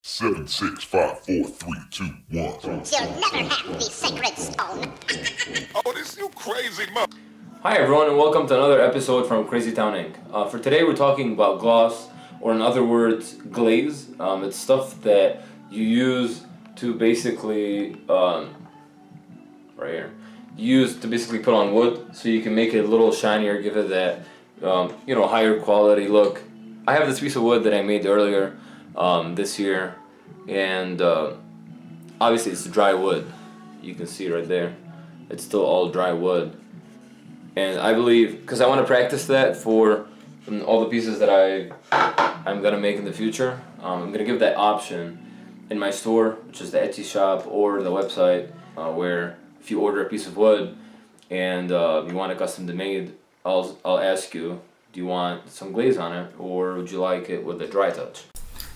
7, 6, 5, 4, 3, 2, 1. You'll never have the sacred stone. Oh, this you crazy mother. Hi everyone and welcome to another episode from Crazy Town Inc. For today we're talking about gloss, or in other words, glaze. It's stuff that you use to basically, right here, use to basically put on wood so you can make it a little shinier, give it that, higher quality look. I have this piece of wood that I made earlier this year, and obviously it's dry wood. You can see right there. It's still all dry wood. And I believe, because I want to practice that for all the pieces that I'm going to make in the future, I'm going to give that option in my store, which is the Etsy shop or the website, where if you order a piece of wood and you want it custom made, I'll ask you, do you want some glaze on it, or would you like it with a dry touch?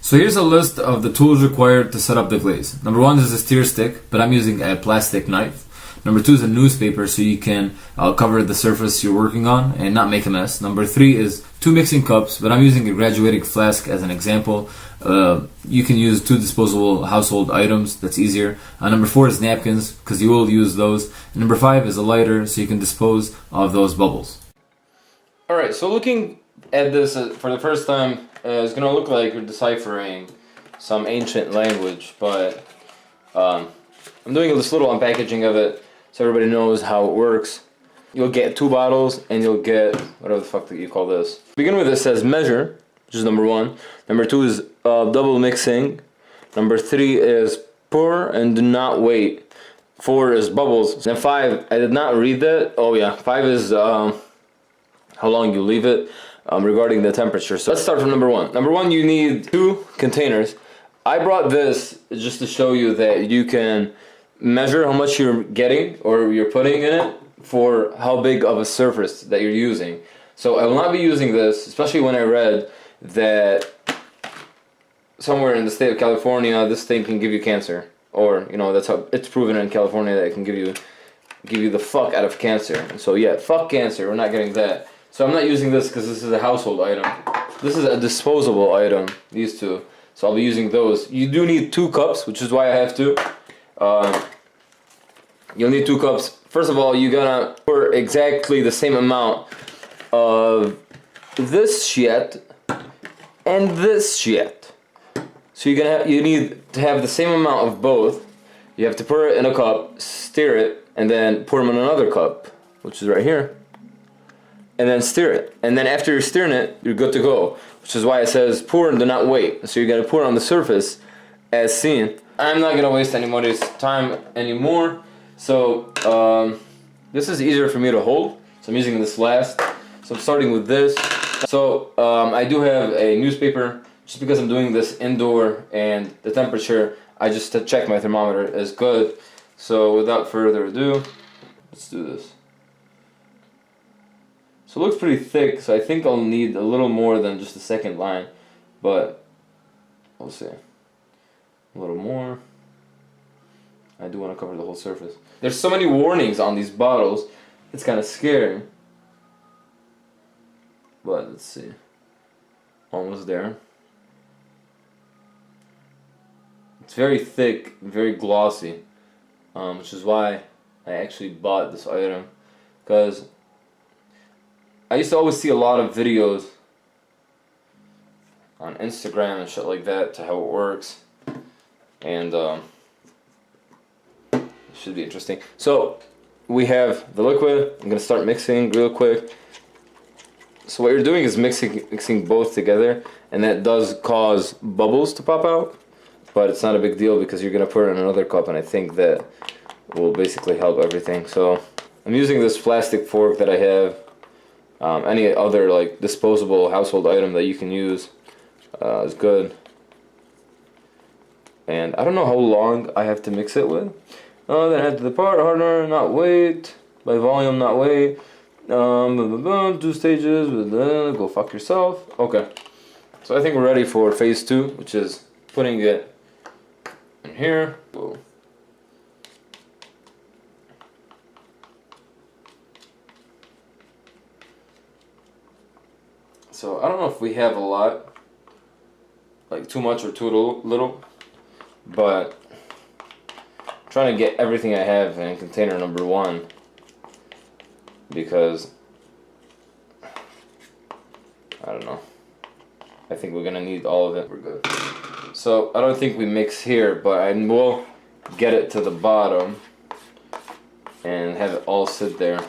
So here's a list of the tools required to set up the glaze. Number 1 is a stir stick, but I'm using a plastic knife. Number 2 is a newspaper, so you can cover the surface you're working on and not make a mess. Number 3 is 2 mixing cups, but I'm using a graduating flask as an example. You can use 2 disposable household items, that's easier. Number 4 is napkins, because you will use those. And number 5 is a lighter, so you can dispose of those bubbles. Alright, so looking at this for the first time, it's going to look like you're deciphering some ancient language, but I'm doing this little unpackaging of it so everybody knows how it works. You'll get 2 bottles and you'll get whatever the fuck that you call this. To begin with, it says measure, which is number 1. Number 2 is double mixing. Number 3 is pour and do not wait. 4 is bubbles. And 5, I did not read that. Oh yeah, 5 is how long you leave it regarding the temperature. So let's start from number 1. Number 1, you need 2 containers. I brought this just to show you that you can measure how much you're getting or you're putting in it for how big of a surface that you're using. So I will not be using this, especially when I read that somewhere in the state of California this thing can give you cancer, or that's how it's proven in California that it can give you the fuck out of cancer. And so yeah, fuck cancer, we're not getting that. So I'm not using this because this is a household item. This is a disposable item, these two. So I'll be using those. You do need 2 cups, which is why I have to. You'll need 2 cups. First of all, you're gonna pour exactly the same amount of this shit and this shit. So you need to have the same amount of both. You have to pour it in a cup, stir it, and then pour them in another cup, which is right here. And then stir it. And then after you're stirring it, you're good to go. Which is why it says pour and do not wait. So you're going to pour it on the surface as seen. I'm not going to waste anybody's time anymore. So this is easier for me to hold. So I'm using this last. So I'm starting with this. So I do have a newspaper. Just because I'm doing this indoor and the temperature, I just check my thermometer is good. So without further ado, let's do this. So it looks pretty thick, so I think I'll need a little more than just the second line, but we'll see. A little more. I do want to cover the whole surface. There's so many warnings on these bottles, it's kind of scary. But let's see. Almost there. It's very thick, very glossy, which is why I actually bought this item, because I used to always see a lot of videos on Instagram and shit like that to how it works, and it should be interesting. So we have the liquid. I'm gonna start mixing real quick. So what you're doing is mixing both together, and that does cause bubbles to pop out, but it's not a big deal because you're gonna put it in another cup, and I think that will basically help everything. So I'm using this plastic fork that I have. Any other like disposable household item that you can use is good. And I don't know how long I have to mix it with. Then add to the part, harder, not wait. By volume, not wait. 2 stages, go fuck yourself. Okay. So I think we're ready for phase 2, which is putting it in here. Whoa. So I don't know if we have a lot, like too much or too little. but I'm trying to get everything I have in container number 1 because I don't know. I think we're gonna need all of it. We're good. So I don't think we mix here, but I will get it to the bottom and have it all sit there.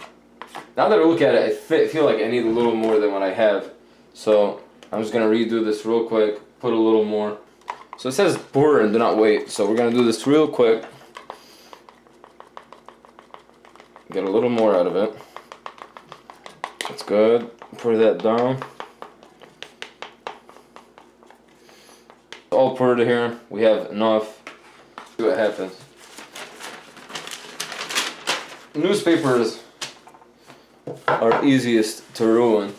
Now that I look at it, I feel like I need a little more than what I have. So I'm just gonna redo this real quick, put a little more. So it says pour and do not wait. So we're gonna do this real quick. Get a little more out of it. That's good. Pour that down. All poured here. We have enough. See what happens. Newspapers are easiest to ruin.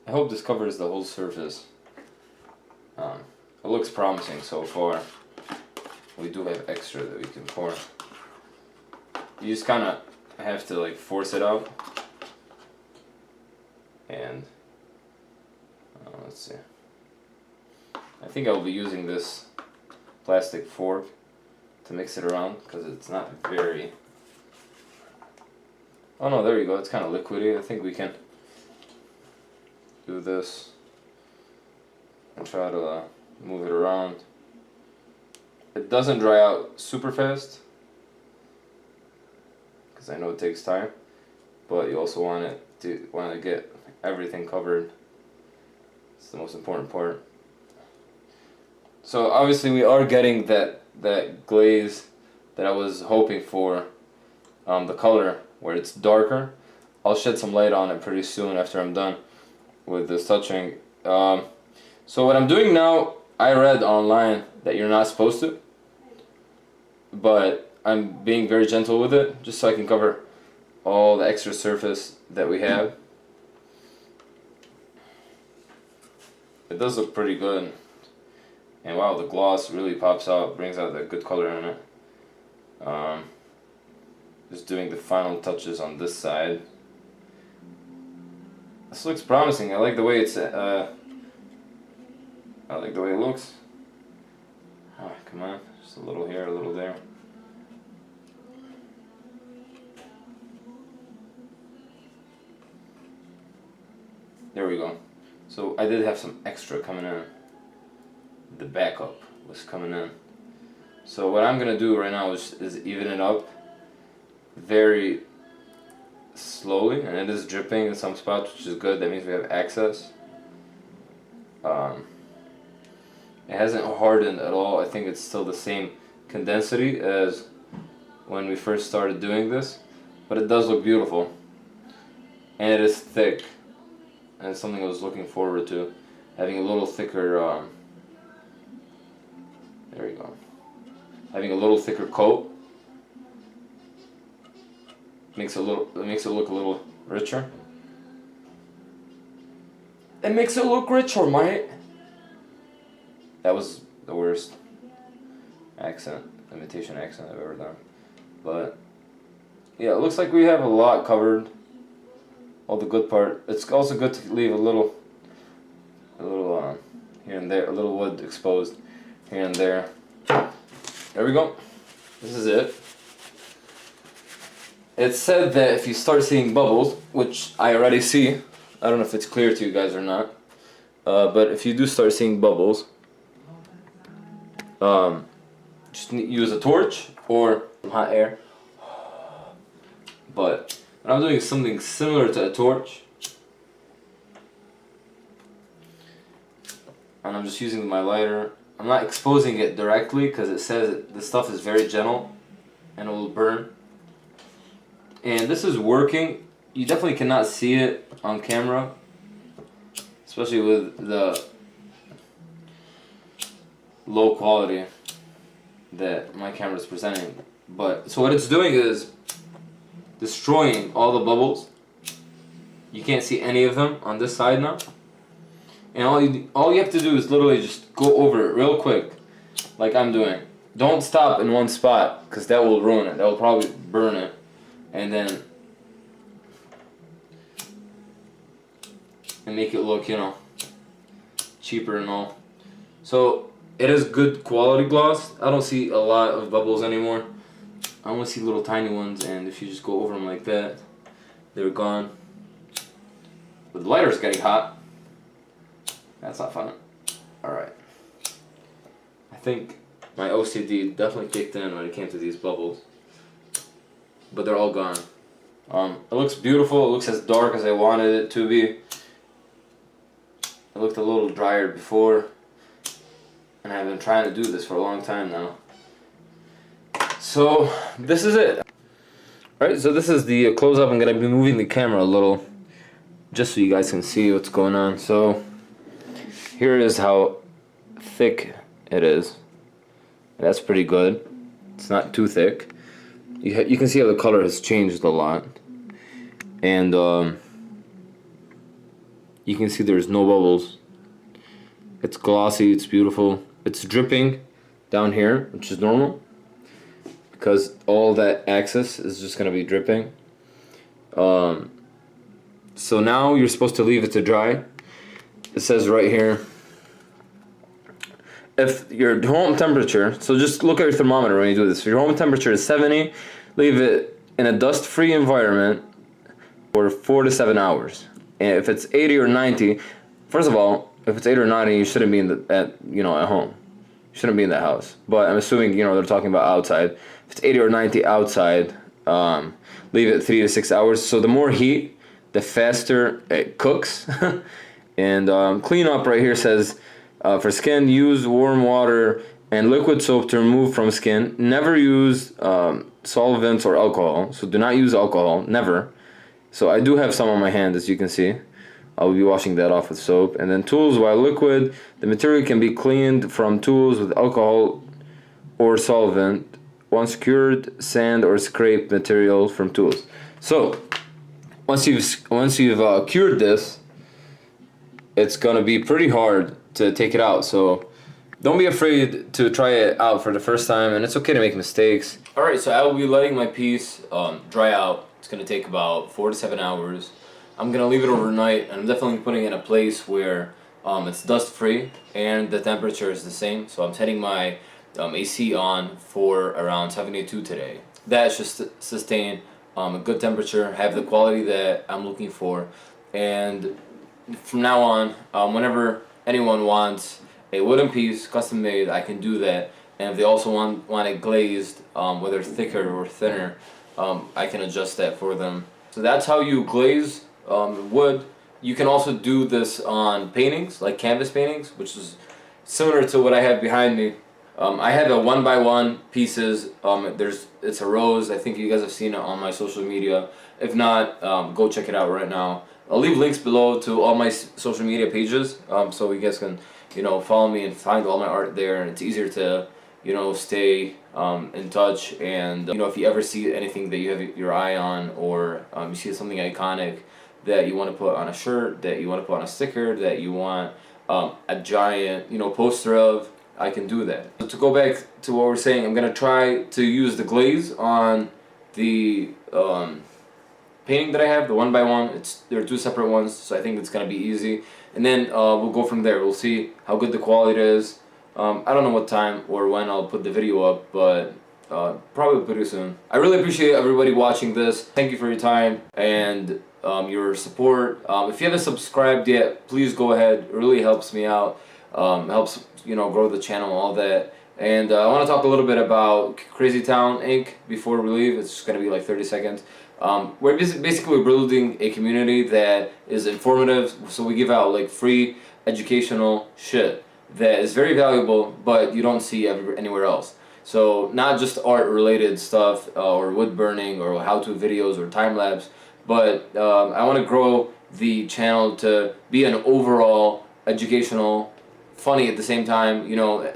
I hope this covers the whole surface. It looks promising so far. We do have extra that we can pour. You just kind of have to like force it out. And let's see. I think I'll be using this plastic fork to mix it around because it's not very... Oh no, there you go. It's kind of liquidy. I think we can do this and try to move it around. It doesn't dry out super fast because I know it takes time, but you also want to get everything covered. It's the most important part. So obviously we are getting that glaze that I was hoping for, the color where it's darker. I'll shed some light on it pretty soon after I'm done with this touching. So what I'm doing now, I read online that you're not supposed to, but I'm being very gentle with it just so I can cover all the extra surface that we have. It does look pretty good, and wow, the gloss really pops out, brings out that good color in it. Just doing the final touches on this side. This looks promising. I like the way it's I like the way it looks. Oh, come on, just a little here, a little there. There we go. So I did have some extra coming in. The backup was coming in. So what I'm gonna do right now is even it up very slowly, and it is dripping in some spots, which is good. That means we have access. It hasn't hardened at all. I think it's still the same condensity as when we first started doing this, but it does look beautiful, and it is thick, and it's something I was looking forward to, having a little thicker. There you go. Having a little thicker coat makes it look a little richer. It makes it look richer, mate. That was the worst imitation accent I've ever done. But yeah, it looks like we have a lot covered. All the good part. It's also good to leave a little here and there, a little wood exposed here and there. There we go. This is it. It said that if you start seeing bubbles, which I already see, I don't know if it's clear to you guys or not, but if you do start seeing bubbles, just use a torch or some hot air. But what I'm doing is something similar to a torch, and I'm just using my lighter. I'm not exposing it directly because it says the stuff is very gentle and it will burn. And this is working. You definitely cannot see it on camera, especially with the low quality that my camera is presenting. But so what it's doing is destroying all the bubbles. You can't see any of them on this side now. And all you have to do is literally just go over it real quick, like I'm doing. Don't stop in one spot because that will ruin it. That will probably burn it. And and then make it look, you know, cheaper and all. So it is good quality gloss. I don't see a lot of bubbles anymore. I only see little tiny ones, and if you just go over them like that, they're gone. But the lighter's getting hot. That's not fun. Alright. I think my OCD definitely kicked in when it came to these bubbles. But they're all gone. It looks beautiful. It looks as dark as I wanted it to be. It looked a little drier before. And I've been trying to do this for a long time now. So, this is it. Alright, so this is the close-up. I'm going to be moving the camera a little, just so you guys can see what's going on. So, here is how thick it is. That's pretty good. It's not too thick. You can see how the color has changed a lot. And you can see there's no bubbles. It's glossy, it's beautiful. It's dripping down here, which is normal, because all that excess is just going to be dripping. So now you're supposed to leave it to dry. It says right here, if your home temperature, so just look at your thermometer when you do this. If your home temperature is 70, leave it in a dust-free environment for 4 to 7 hours. And if it's 80 or 90, first of all, if it's 80 or 90, you shouldn't be at home. You shouldn't be in that house. But I'm assuming, they're talking about outside. If it's 80 or 90 outside, leave it 3 to 6 hours. So the more heat, the faster it cooks. And clean up right here says, for skin, use warm water and liquid soap to remove from skin. Never use solvents or alcohol. So do not use alcohol, never. So I do have some on my hand, as you can see. I'll be washing that off with soap. And then tools, while liquid, the material can be cleaned from tools with alcohol or solvent. Once cured, sand or scrape material from tools. So once you've cured this, it's gonna be pretty hard to take it out. So don't be afraid to try it out for the first time, and it's okay to make mistakes. Alright, so I will be letting my piece dry out. It's gonna take about 4 to 7 hours. I'm gonna leave it overnight, and I'm definitely putting it in a place where it's dust free and the temperature is the same. So I'm setting my AC on for around 72 today. That should sustain a good temperature, have the quality that I'm looking for, and from now on, whenever anyone wants a wooden piece custom made, I can do that. And if they also want it glazed, whether thicker or thinner, I can adjust that for them. So that's how you glaze wood. You can also do this on paintings, like canvas paintings, which is similar to what I have behind me. I have a 1x1 pieces. It's a rose. I think you guys have seen it on my social media. If not, go check it out right now. I'll leave links below to all my social media pages, so you guys can, follow me and find all my art there. And it's easier to, stay in touch. And if you ever see anything that you have your eye on, or you see something iconic that you want to put on a shirt, that you want to put on a sticker, that you want a giant, poster of, I can do that. So to go back to what we're saying, I'm gonna try to use the glaze on the painting that I have, the 1x1. There are 2 separate ones, so I think it's gonna be easy. And then we'll go from there. We'll see how good the quality is. I don't know what time or when I'll put the video up, but probably pretty soon. I really appreciate everybody watching this. Thank you for your time and your support. If you haven't subscribed yet, please go ahead. It really helps me out. Helps grow the channel, all that. And I want to talk a little bit about Crazy Town Inc. before we leave. It's just gonna be like 30 seconds. We're basically building a community that is informative, so we give out like free educational shit that is very valuable, but you don't see anywhere else. So not just art related stuff or wood burning or how-to videos or time lapse, but I want to grow the channel to be an overall educational, funny at the same time,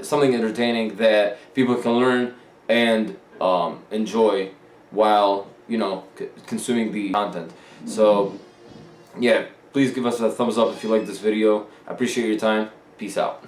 something entertaining that people can learn and enjoy while consuming the content. So yeah, please give us a thumbs up if you like this video. I appreciate your time. Peace out.